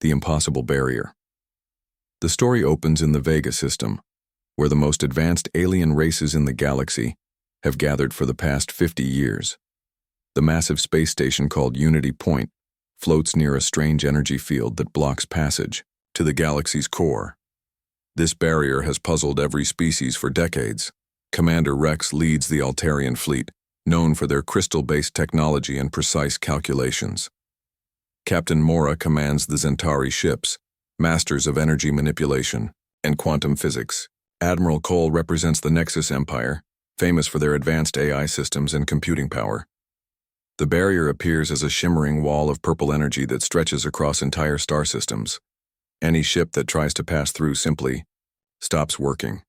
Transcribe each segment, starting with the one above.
The impossible barrier. The story opens in the Vega system, where the most advanced alien races in the galaxy have gathered for the past 50 years. The massive space station called Unity Point floats near a strange energy field that blocks passage to the galaxy's core. This barrier has puzzled every species for decades. Commander Rex leads the Altarian fleet, known for their crystal-based technology and precise calculations. Captain Mora commands the Zentari ships, masters of energy manipulation and quantum physics. Admiral Cole represents the Nexus Empire, famous for their advanced AI systems and computing power. The barrier appears as a shimmering wall of purple energy that stretches across entire star systems. Any ship that tries to pass through simply stops working.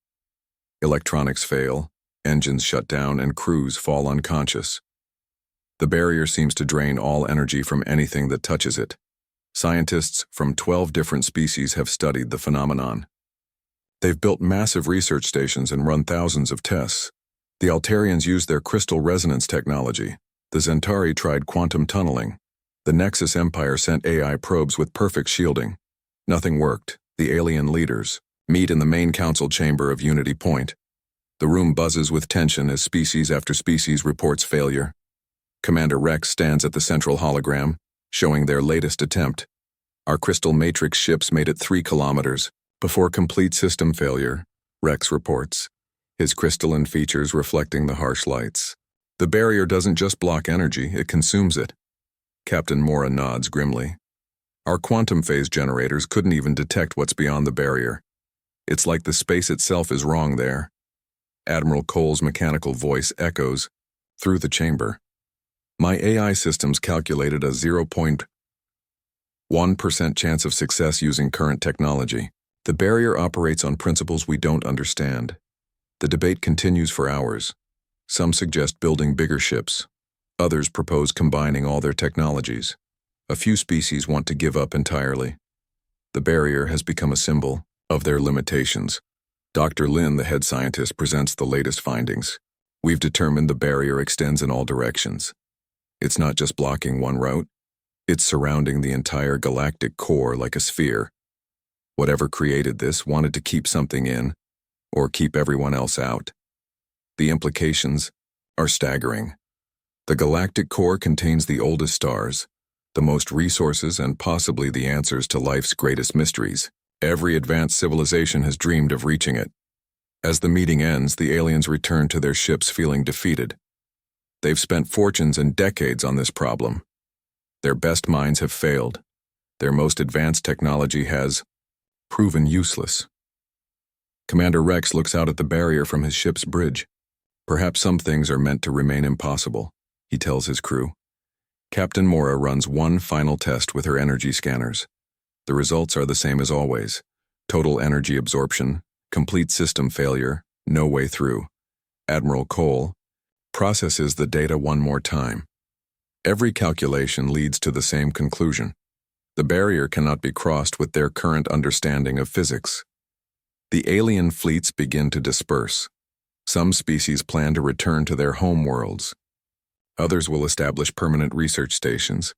Electronics fail, engines shut down, and crews fall unconscious. The barrier seems to drain all energy from anything that touches it. Scientists from 12 different species have studied the phenomenon. They've built massive research stations and run thousands of tests. The Altarians used their crystal resonance technology. The Zentari tried quantum tunneling. The Nexus Empire sent AI probes with perfect shielding. Nothing worked. The alien leaders meet in the main council chamber of Unity Point. The room buzzes with tension as species after species reports failure. Commander Rex stands at the central hologram, showing their latest attempt. Our crystal matrix ships made it 3 kilometers before complete system failure, Rex reports, his crystalline features reflecting the harsh lights. The barrier doesn't just block energy, it consumes it. Captain Mora nods grimly. Our quantum phase generators couldn't even detect what's beyond the barrier. It's like the space itself is wrong there. Admiral Cole's mechanical voice echoes through the chamber. My AI systems calculated a 0.1% chance of success using current technology. The barrier operates on principles we don't understand. The debate continues for hours. Some suggest building bigger ships. Others propose combining all their technologies. A few species want to give up entirely. The barrier has become a symbol of their limitations. Dr. Lin, the head scientist, presents the latest findings. We've determined the barrier extends in all directions. It's not just blocking one route. It's surrounding the entire galactic core like a sphere. Whatever created this wanted to keep something in, or keep everyone else out. The implications are staggering. The galactic core contains the oldest stars, the most resources, and possibly the answers to life's greatest mysteries. Every advanced civilization has dreamed of reaching it. As the meeting ends, the aliens return to their ships feeling defeated. They've spent fortunes and decades on this problem. Their best minds have failed. Their most advanced technology has proven useless. Commander Rex looks out at the barrier from his ship's bridge. Perhaps some things are meant to remain impossible, he tells his crew. Captain Mora runs one final test with her energy scanners. The results are the same as always. Total energy absorption, complete system failure, no way through. Admiral Cole processes the data one more time. Every calculation leads to the same conclusion. The barrier cannot be crossed with their current understanding of physics. The alien fleets begin to disperse. Some species plan to return to their home worlds. Others will establish permanent research stations,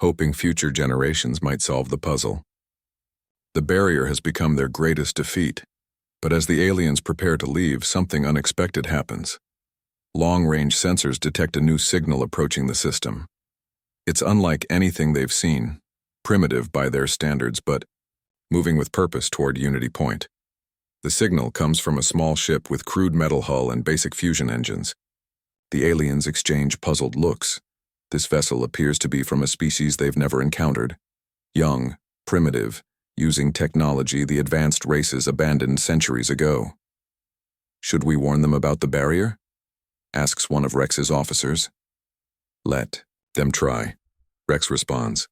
hoping future generations might solve the puzzle. The barrier has become their greatest defeat, but as the aliens prepare to leave, something unexpected happens. Long-range sensors detect a new signal approaching the system. It's unlike anything they've seen, primitive by their standards, but moving with purpose toward Unity Point. The signal comes from a small ship with crude metal hull and basic fusion engines. The aliens exchange puzzled looks. This vessel appears to be from a species they've never encountered. Young, primitive, using technology the advanced races abandoned centuries ago. Should we warn them about the barrier? Asks one of Rex's officers. Let them try, Rex responds.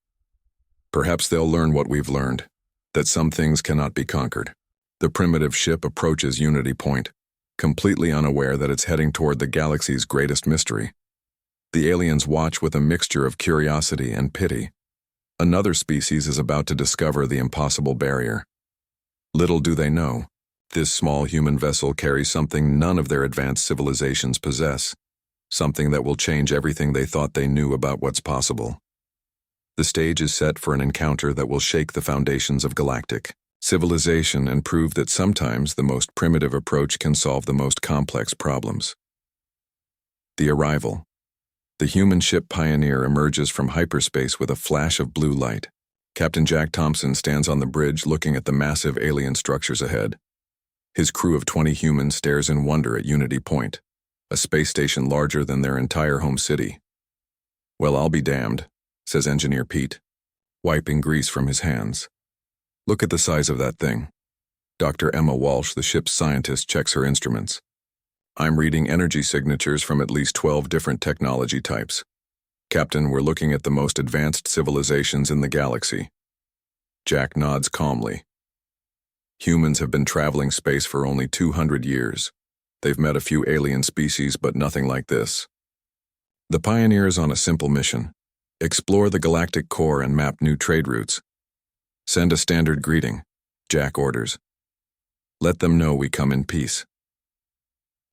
Perhaps they'll learn what we've learned, that some things cannot be conquered. The primitive ship approaches Unity Point, completely unaware that it's heading toward the galaxy's greatest mystery. The aliens watch with a mixture of curiosity and pity. Another species is about to discover the impossible barrier. Little do they know, this small human vessel carries something none of their advanced civilizations possess, something that will change everything they thought they knew about what's possible. The stage is set for an encounter that will shake the foundations of galactic civilization and prove that sometimes the most primitive approach can solve the most complex problems. The arrival. The human ship Pioneer emerges from hyperspace with a flash of blue light. Captain Jack Thompson stands on the bridge looking at the massive alien structures ahead. His crew of 20 humans stares in wonder at Unity Point, a space station larger than their entire home city. "Well, I'll be damned," says Engineer Pete, wiping grease from his hands. "Look at the size of that thing." Dr. Emma Walsh, the ship's scientist, checks her instruments. "I'm reading energy signatures from at least 12 different technology types. Captain, we're looking at the most advanced civilizations in the galaxy." Jack nods calmly. Humans have been traveling space for only 200 years. They've met a few alien species, but nothing like this. The Pioneer is on a simple mission: explore the galactic core and map new trade routes. "Send a standard greeting," Jack orders. "Let them know we come in peace."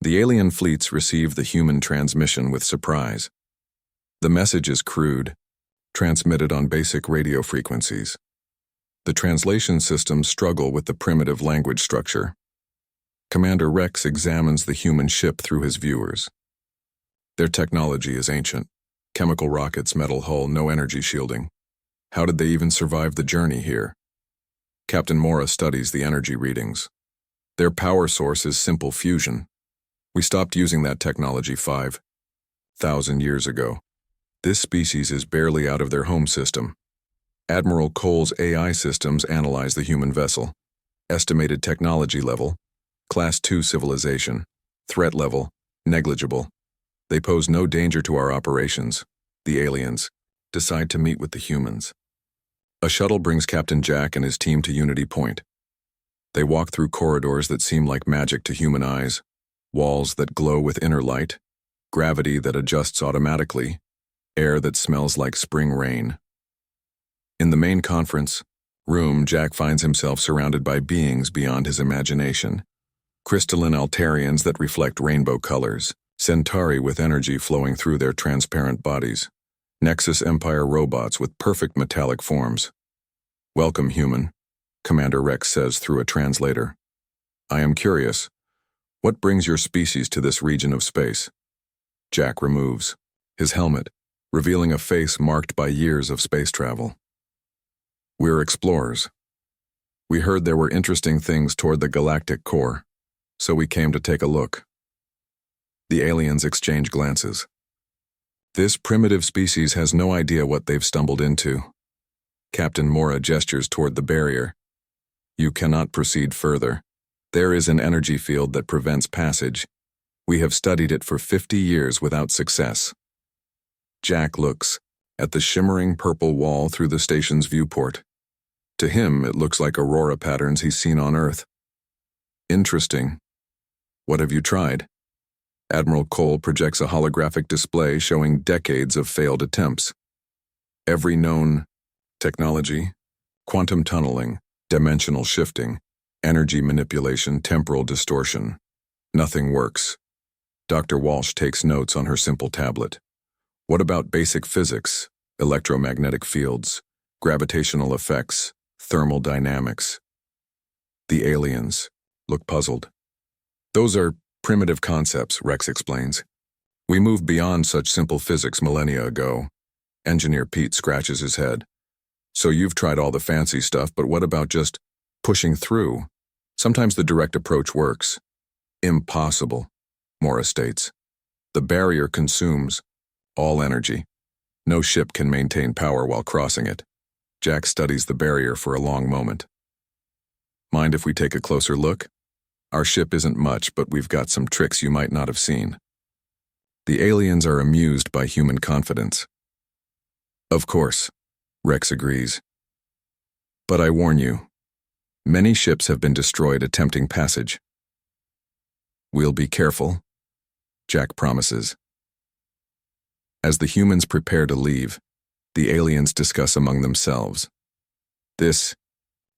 The alien fleets receive the human transmission with surprise. The message is crude, transmitted on basic radio frequencies. The translation systems struggle with the primitive language structure. Commander Rex examines the human ship through his viewers. Their technology is ancient. Chemical rockets, metal hull, no energy shielding. How did they even survive the journey here? Captain Mora studies the energy readings. Their power source is simple fusion. We stopped using that technology 5,000 years ago. This species is barely out of their home system. Admiral Cole's AI systems analyze the human vessel. Estimated technology level, Class 2 civilization. Threat level, negligible. They pose no danger to our operations. The aliens decide to meet with the humans. A shuttle brings Captain Jack and his team to Unity Point. They walk through corridors that seem like magic to human eyes, walls that glow with inner light, gravity that adjusts automatically, air that smells like spring rain. In the main conference room, Jack finds himself surrounded by beings beyond his imagination. Crystalline Altarians that reflect rainbow colors, Centauri with energy flowing through their transparent bodies, Nexus Empire robots with perfect metallic forms. "Welcome, human," Commander Rex says through a translator. "I am curious. What brings your species to this region of space?" Jack removes his helmet, revealing a face marked by years of space travel. "We're explorers. We heard there were interesting things toward the galactic core, so we came to take a look." The aliens exchange glances. This primitive species has no idea what they've stumbled into. Captain Mora gestures toward the barrier. "You cannot proceed further. There is an energy field that prevents passage. We have studied it for 50 years without success." Jack looks at the shimmering purple wall through the station's viewport. To him, it looks like aurora patterns he's seen on Earth. "Interesting. What have you tried?" Admiral Cole projects a holographic display showing decades of failed attempts. Every known technology: quantum tunneling, dimensional shifting, energy manipulation, temporal distortion. Nothing works. Dr. Walsh takes notes on her simple tablet. "What about basic physics, electromagnetic fields, gravitational effects, thermal dynamics?" The aliens look puzzled. "Those are primitive concepts," Rex explains. "We moved beyond such simple physics millennia ago." Engineer Pete scratches his head. "So you've tried all the fancy stuff, but what about just pushing through? Sometimes the direct approach works." "Impossible," Mora states. "The barrier consumes all energy. No ship can maintain power while crossing it." Jack studies the barrier for a long moment. "Mind if we take a closer look? Our ship isn't much, but we've got some tricks you might not have seen." The aliens are amused by human confidence. "Of course," Rex agrees. "But I warn you, many ships have been destroyed attempting passage." "We'll be careful," Jack promises. As the humans prepare to leave, the aliens discuss among themselves. This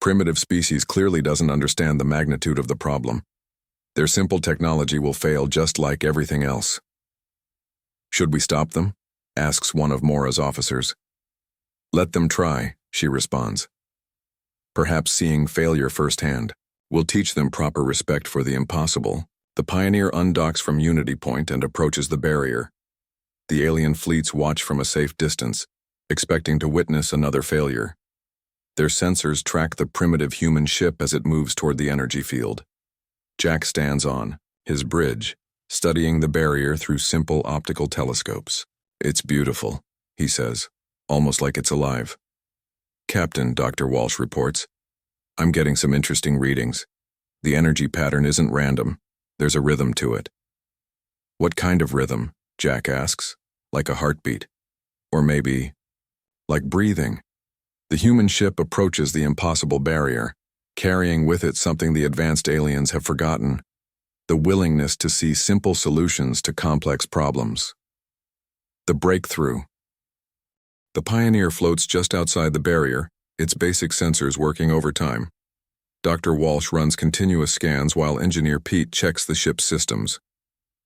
primitive species clearly doesn't understand the magnitude of the problem. Their simple technology will fail just like everything else. "Should we stop them?" asks one of Mora's officers. Let them try, she responds. Perhaps seeing failure firsthand will teach them proper respect for the impossible. The Pioneer undocks from Unity Point and approaches the barrier. The alien fleets watch from a safe distance, expecting to witness another failure. Their sensors track the primitive human ship as it moves toward the energy field. Jack stands on his bridge, studying the barrier through simple optical telescopes. It's beautiful, he says, almost like it's alive. Captain, Dr. Walsh reports. I'm getting some interesting readings. The energy pattern isn't random. There's a rhythm to it. What kind of rhythm? Jack asks. Like a heartbeat. Or maybe, like breathing. The human ship approaches the impossible barrier, carrying with it something the advanced aliens have forgotten: the willingness to see simple solutions to complex problems. The breakthrough. The Pioneer floats just outside the barrier, its basic sensors working overtime. Dr. Walsh runs continuous scans while Engineer Pete checks the ship's systems.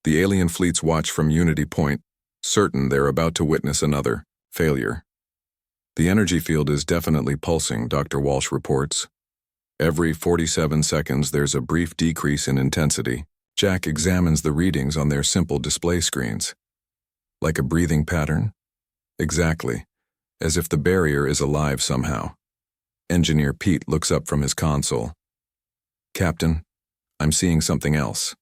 The alien fleets watch from Unity Point, certain they're about to witness another failure. The energy field is definitely pulsing, Dr. Walsh reports. Every 47 seconds there's a brief decrease in intensity. Jack examines the readings on their simple display screens. Like a breathing pattern? Exactly, as if the barrier is alive somehow. Engineer Pete looks up from his console. Captain, I'm seeing something else.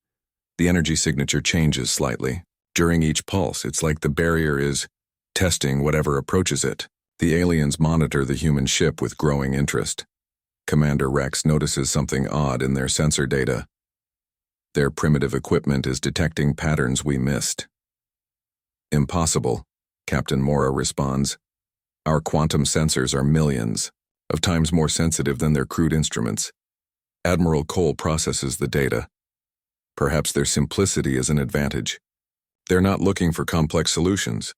The energy signature changes slightly. During each pulse, it's like the barrier is testing whatever approaches it. The aliens monitor the human ship with growing interest. Commander Rex notices something odd in their sensor data. Their primitive equipment is detecting patterns we missed. Impossible, Captain Mora responds. Our quantum sensors are millions of times more sensitive than their crude instruments. Admiral Cole processes the data. Perhaps their simplicity is an advantage. They're not looking for complex solutions.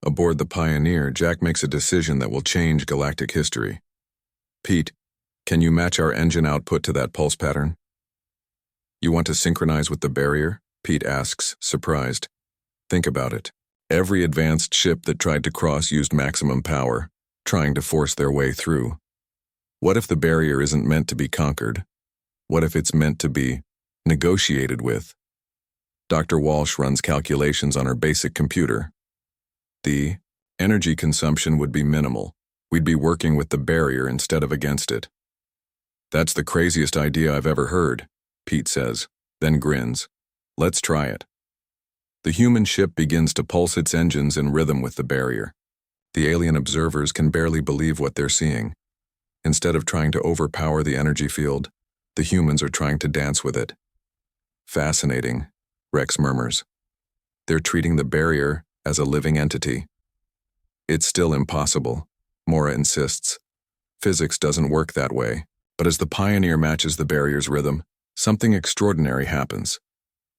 Aboard the Pioneer, Jack makes a decision that will change galactic history. Pete, can you match our engine output to that pulse pattern? You want to synchronize with the barrier? Pete asks, surprised. Think about it. Every advanced ship that tried to cross used maximum power, trying to force their way through. What if the barrier isn't meant to be conquered? What if it's meant to be negotiated with? Dr. Walsh runs calculations on her basic computer. The energy consumption would be minimal. We'd be working with the barrier instead of against it. That's the craziest idea I've ever heard, Pete says, then grins. Let's try it. The human ship begins to pulse its engines in rhythm with the barrier. The alien observers can barely believe what they're seeing. Instead of trying to overpower the energy field, the humans are trying to dance with it. Fascinating, Rex murmurs. They're treating the barrier as a living entity. It's still impossible, Mora insists. Physics doesn't work that way. But as the Pioneer matches the barrier's rhythm, something extraordinary happens.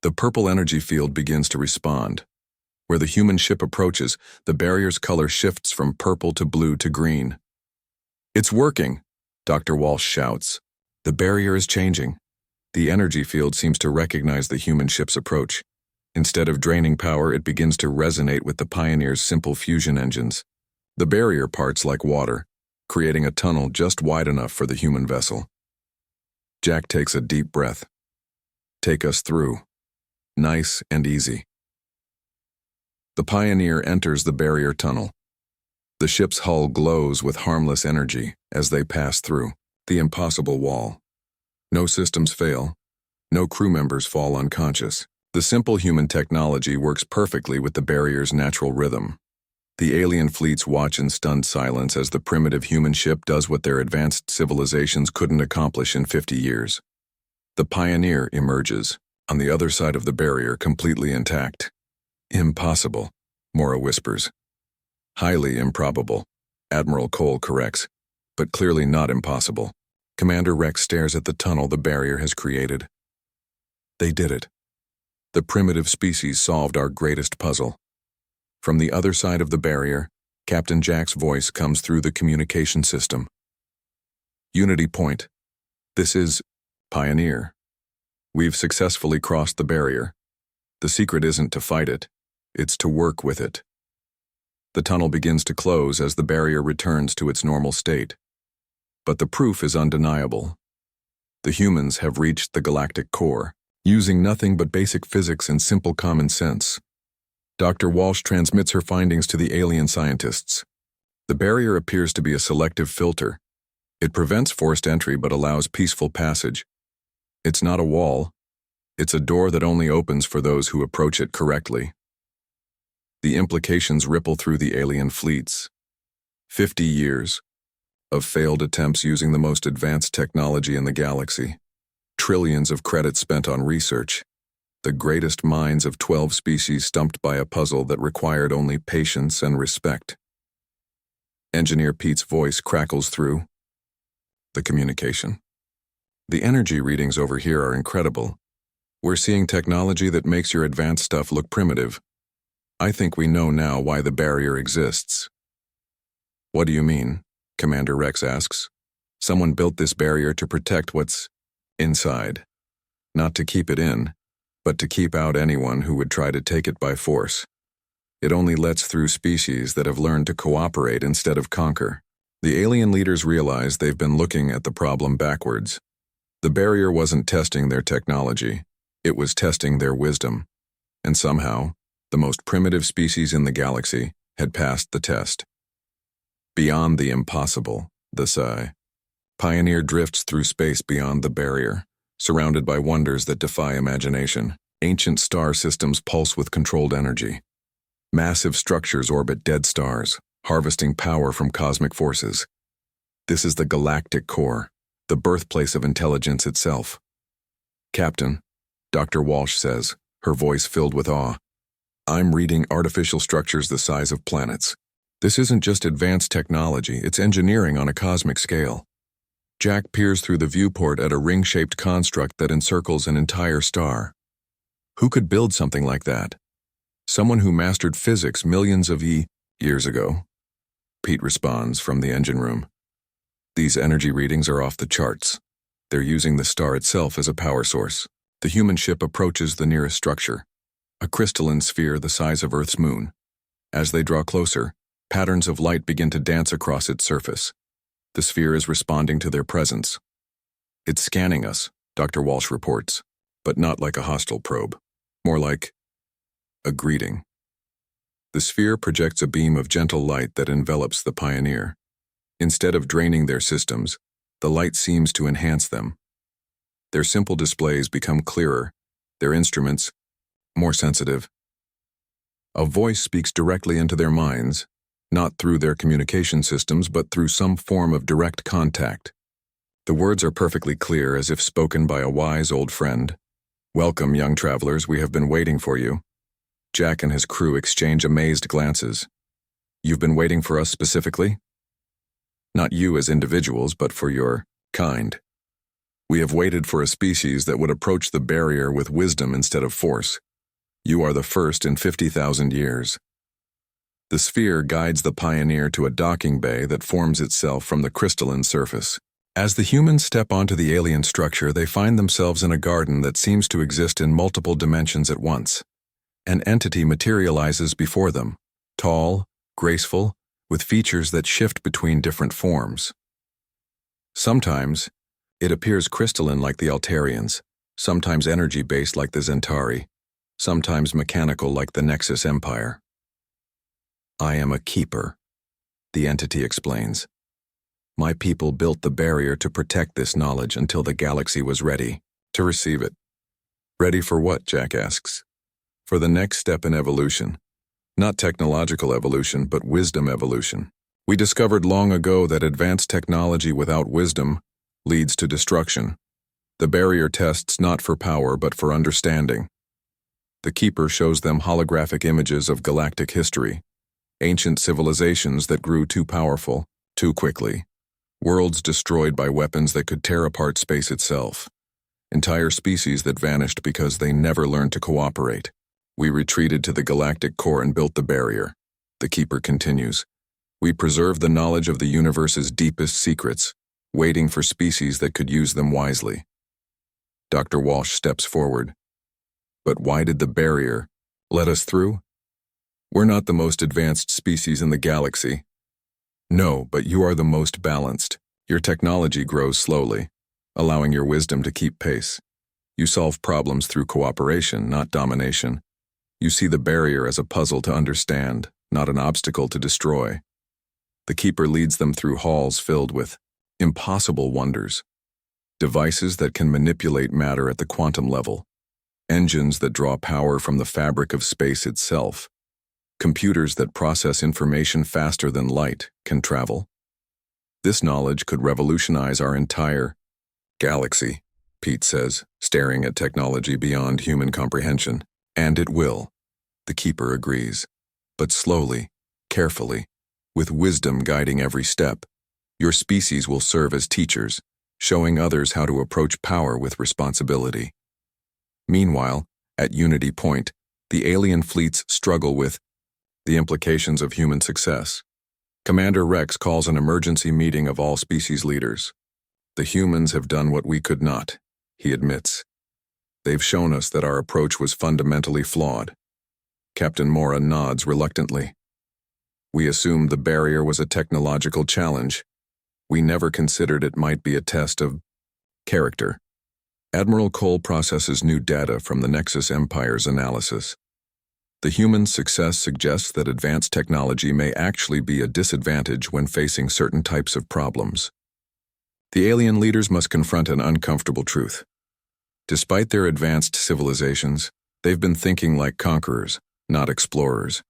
The purple energy field begins to respond. Where the human ship approaches, the barrier's color shifts from purple to blue to green. It's working, Dr. Walsh shouts. The barrier is changing. The energy field seems to recognize the human ship's approach. Instead of draining power, it begins to resonate with the Pioneer's simple fusion engines. The barrier parts like water, creating a tunnel just wide enough for the human vessel. Jack takes a deep breath. Take us through. Nice and easy. The Pioneer enters the barrier tunnel. The ship's hull glows with harmless energy as they pass through the impossible wall. No systems fail. No crew members fall unconscious. The simple human technology works perfectly with the barrier's natural rhythm. The alien fleets watch in stunned silence as the primitive human ship does what their advanced civilizations couldn't accomplish in 50 years. The Pioneer emerges, on the other side of the barrier, completely intact. Impossible, Mora whispers. Highly improbable, Admiral Cole corrects, but clearly not impossible. Commander Rex stares at the tunnel the barrier has created. They did it. The primitive species solved our greatest puzzle. From the other side of the barrier, Captain Jack's voice comes through the communication system. Unity Point. This is Pioneer. We've successfully crossed the barrier. The secret isn't to fight it, it's to work with it. The tunnel begins to close as the barrier returns to its normal state. But the proof is undeniable. The humans have reached the galactic core, using nothing but basic physics and simple common sense. Dr. Walsh transmits her findings to the alien scientists. The barrier appears to be a selective filter. It prevents forced entry but allows peaceful passage. It's not a wall. It's a door that only opens for those who approach it correctly. The implications ripple through the alien fleets. 50 years of failed attempts using the most advanced technology in the galaxy. Trillions of credits spent on research. The greatest minds of 12 species stumped by a puzzle that required only patience and respect. Engineer Pete's voice crackles through the communication. The energy readings over here are incredible. We're seeing technology that makes your advanced stuff look primitive. I think we know now why the barrier exists. What do you mean? Commander Rex asks. Someone built this barrier to protect what's inside. Not to keep it in, but to keep out anyone who would try to take it by force. It only lets through species that have learned to cooperate instead of conquer. The alien leaders realize they've been looking at the problem backwards. The barrier wasn't testing their technology, it was testing their wisdom. And somehow, the most primitive species in the galaxy had passed the test. Beyond the impossible, the Psi. Pioneer drifts through space beyond the barrier, surrounded by wonders that defy imagination. Ancient star systems pulse with controlled energy. Massive structures orbit dead stars, harvesting power from cosmic forces. This is the galactic core, the birthplace of intelligence itself. Captain, Dr. Walsh says, her voice filled with awe. I'm reading artificial structures the size of planets. This isn't just advanced technology, it's engineering on a cosmic scale. Jack peers through the viewport at a ring-shaped construct that encircles an entire star. Who could build something like that? Someone who mastered physics millions of years ago. Pete responds from the engine room. These energy readings are off the charts. They're using the star itself as a power source. The human ship approaches the nearest structure, a crystalline sphere the size of Earth's moon. As they draw closer, patterns of light begin to dance across its surface. The sphere is responding to their presence. It's scanning us, Dr. Walsh reports, but not like a hostile probe. More like a greeting. The sphere projects a beam of gentle light that envelops the Pioneer. Instead of draining their systems, the light seems to enhance them. Their simple displays become clearer, their instruments more sensitive. A voice speaks directly into their minds, not through their communication systems, but through some form of direct contact. The words are perfectly clear, as if spoken by a wise old friend. Welcome, young travelers, we have been waiting for you. Jack and his crew exchange amazed glances. You've been waiting for us specifically? Not you as individuals, but for your kind. We have waited for a species that would approach the barrier with wisdom instead of force. You are the first in 50,000 years. The sphere guides the Pioneer to a docking bay that forms itself from the crystalline surface. As the humans step onto the alien structure, they find themselves in a garden that seems to exist in multiple dimensions at once. An entity materializes before them, tall, graceful, with features that shift between different forms. Sometimes, it appears crystalline like the Altarians, sometimes energy-based like the Zentari, sometimes mechanical like the Nexus Empire. I am a keeper, the entity explains. My people built the barrier to protect this knowledge until the galaxy was ready to receive it. Ready for what, Jack asks. For the next step in evolution. Not technological evolution, but wisdom evolution. We discovered long ago that advanced technology without wisdom leads to destruction. The barrier tests not for power, but for understanding. The Keeper shows them holographic images of galactic history. Ancient civilizations that grew too powerful, too quickly. Worlds destroyed by weapons that could tear apart space itself. Entire species that vanished because they never learned to cooperate. We retreated to the galactic core and built the barrier. The Keeper continues. We preserved the knowledge of the universe's deepest secrets, waiting for species that could use them wisely. Dr. Walsh steps forward. But why did the barrier let us through? We're not the most advanced species in the galaxy. No, but you are the most balanced. Your technology grows slowly, allowing your wisdom to keep pace. You solve problems through cooperation, not domination. You see the barrier as a puzzle to understand, not an obstacle to destroy. The Keeper leads them through halls filled with impossible wonders. Devices that can manipulate matter at the quantum level. Engines that draw power from the fabric of space itself. Computers that process information faster than light can travel. This knowledge could revolutionize our entire galaxy, Pete says, staring at technology beyond human comprehension. And it will, the Keeper agrees. But slowly, carefully, with wisdom guiding every step, your species will serve as teachers, showing others how to approach power with responsibility. Meanwhile, at Unity Point, the alien fleets struggle with the implications of human success. Commander Rex calls an emergency meeting of all species leaders. The humans have done what we could not, he admits. They've shown us that our approach was fundamentally flawed. Captain Mora nods reluctantly. We assumed the barrier was a technological challenge. We never considered it might be a test of character. Admiral Cole processes new data from the Nexus Empire's analysis. The human success suggests that advanced technology may actually be a disadvantage when facing certain types of problems. The alien leaders must confront an uncomfortable truth. Despite their advanced civilizations, they've been thinking like conquerors, not explorers.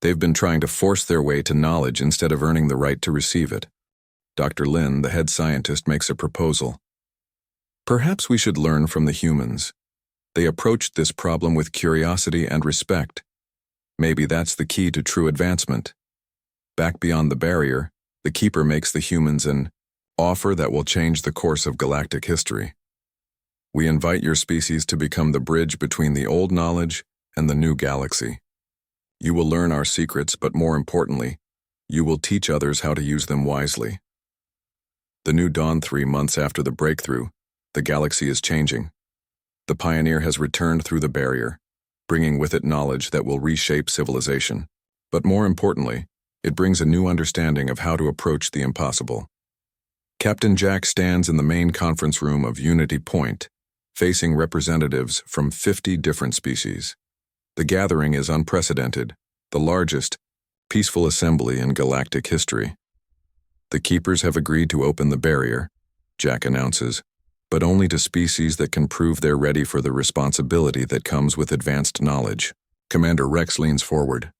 They've been trying to force their way to knowledge instead of earning the right to receive it. Dr. Lin, the head scientist, makes a proposal. Perhaps we should learn from the humans. They approached this problem with curiosity and respect. Maybe that's the key to true advancement. Back beyond the barrier, the Keeper makes the humans an offer that will change the course of galactic history. We invite your species to become the bridge between the old knowledge and the new galaxy. You will learn our secrets, but more importantly, you will teach others how to use them wisely. The new dawn 3 months after the breakthrough, the galaxy is changing. The Pioneer has returned through the barrier, bringing with it knowledge that will reshape civilization. But more importantly, it brings a new understanding of how to approach the impossible. Captain Jack stands in the main conference room of Unity Point, facing representatives from 50 different species. The gathering is unprecedented, the largest peaceful assembly in galactic history. The Keepers have agreed to open the barrier, Jack announces, but only to species that can prove they're ready for the responsibility that comes with advanced knowledge. Commander Rex leans forward.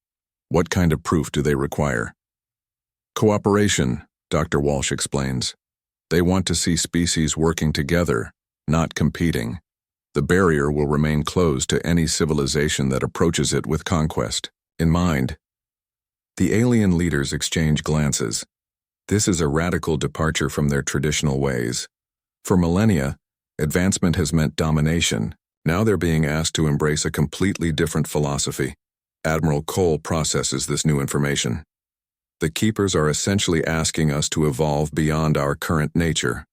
What kind of proof do they require? Cooperation, Dr. Walsh explains. They want to see species working together, not competing. The barrier will remain closed to any civilization that approaches it with conquest in mind. The alien leaders exchange glances. This is a radical departure from their traditional ways. For millennia, advancement has meant domination. Now they're being asked to embrace a completely different philosophy. Admiral Cole processes this new information. The Keepers are essentially asking us to evolve beyond our current nature.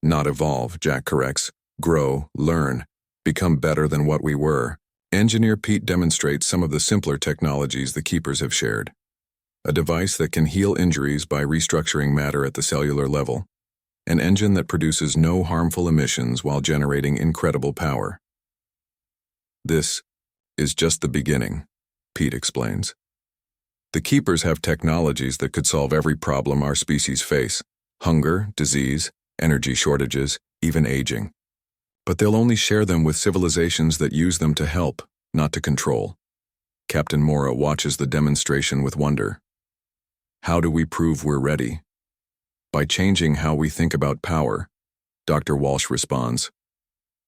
Not evolve, Jack corrects. Grow, learn, become better than what we were. Engineer Pete demonstrates some of the simpler technologies the Keepers have shared. A device that can heal injuries by restructuring matter at the cellular level. An engine that produces no harmful emissions while generating incredible power. This is just the beginning, Pete explains. The Keepers have technologies that could solve every problem our species face: hunger, disease, energy shortages, even aging. But they'll only share them with civilizations that use them to help, not to control. Captain Mora watches the demonstration with wonder. How do we prove we're ready? By changing how we think about power, Dr. Walsh responds.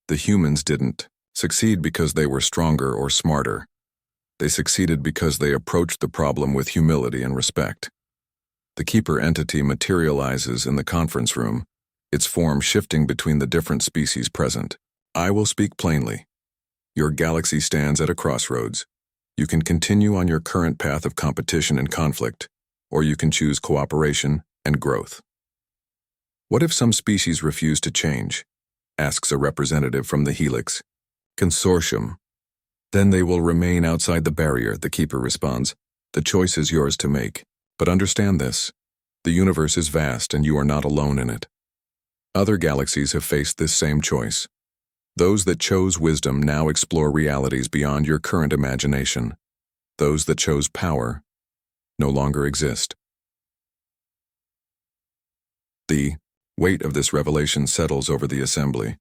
The humans didn't succeed because they were stronger or smarter. They succeeded because they approached the problem with humility and respect. The Keeper entity materializes in the conference room, its form shifting between the different species present. I will speak plainly. Your galaxy stands at a crossroads. You can continue on your current path of competition and conflict, or you can choose cooperation and growth. What if some species refuse to change? Asks a representative from the Helix Consortium. Then they will remain outside the barrier, the Keeper responds. The choice is yours to make. But understand this: the universe is vast and you are not alone in it. Other galaxies have faced this same choice. Those that chose wisdom now explore realities beyond your current imagination. Those that chose power no longer exist. The weight of this revelation settles over the assembly.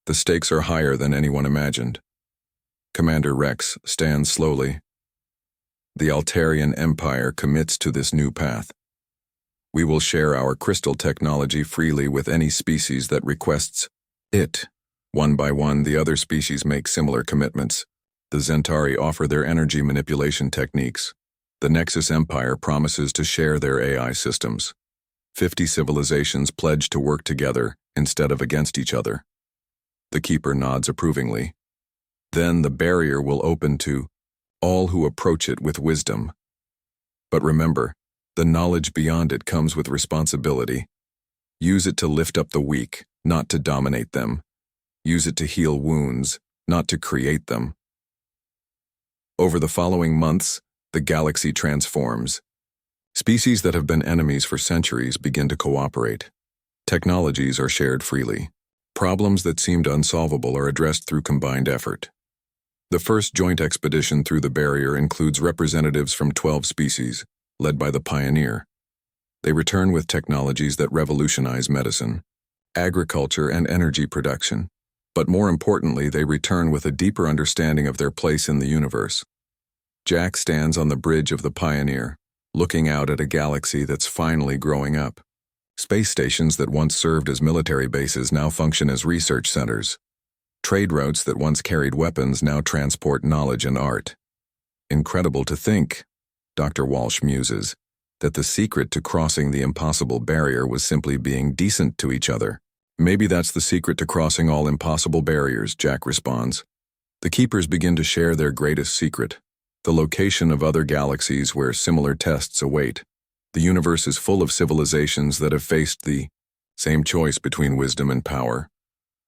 The stakes are higher than anyone imagined. Commander Rex stands slowly. The Altarian Empire commits to this new path. We will share our crystal technology freely with any species that requests it. One by one, the other species make similar commitments. The Zentari offer their energy manipulation techniques. The Nexus Empire promises to share their AI systems. 50 civilizations pledge to work together instead of against each other. The Keeper nods approvingly. Then the barrier will open to all who approach it with wisdom. But remember, the knowledge beyond it comes with responsibility. Use it to lift up the weak, not to dominate them. Use it to heal wounds, not to create them. Over the following months, the galaxy transforms. Species that have been enemies for centuries begin to cooperate. Technologies are shared freely. Problems that seemed unsolvable are addressed through combined effort. The first joint expedition through the barrier includes representatives from 12 species, led by the Pioneer. They return with technologies that revolutionize medicine, agriculture, and energy production. But more importantly, they return with a deeper understanding of their place in the universe. Jack stands on the bridge of the Pioneer, looking out at a galaxy that's finally growing up. Space stations that once served as military bases now function as research centers. Trade routes that once carried weapons now transport knowledge and art. Incredible to think, Dr. Walsh muses, that the secret to crossing the impossible barrier was simply being decent to each other. Maybe that's the secret to crossing all impossible barriers, Jack responds. The Keepers begin to share their greatest secret: the location of other galaxies where similar tests await. The universe is full of civilizations that have faced the same choice between wisdom and power.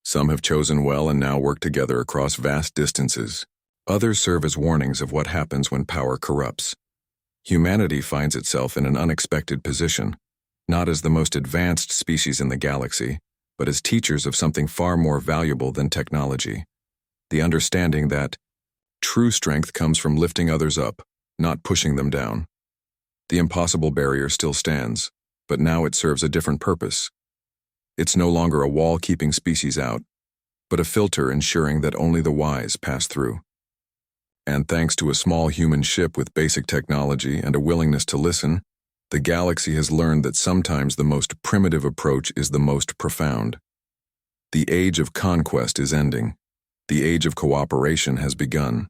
Some have chosen well and now work together across vast distances. Others serve as warnings of what happens when power corrupts. Humanity finds itself in an unexpected position, not as the most advanced species in the galaxy, but as teachers of something far more valuable than technology. The understanding that true strength comes from lifting others up, not pushing them down. The impossible barrier still stands, but now it serves a different purpose. It's no longer a wall keeping species out, but a filter ensuring that only the wise pass through. And thanks to a small human ship with basic technology and a willingness to listen, the galaxy has learned that sometimes the most primitive approach is the most profound. The age of conquest is ending. The age of cooperation has begun.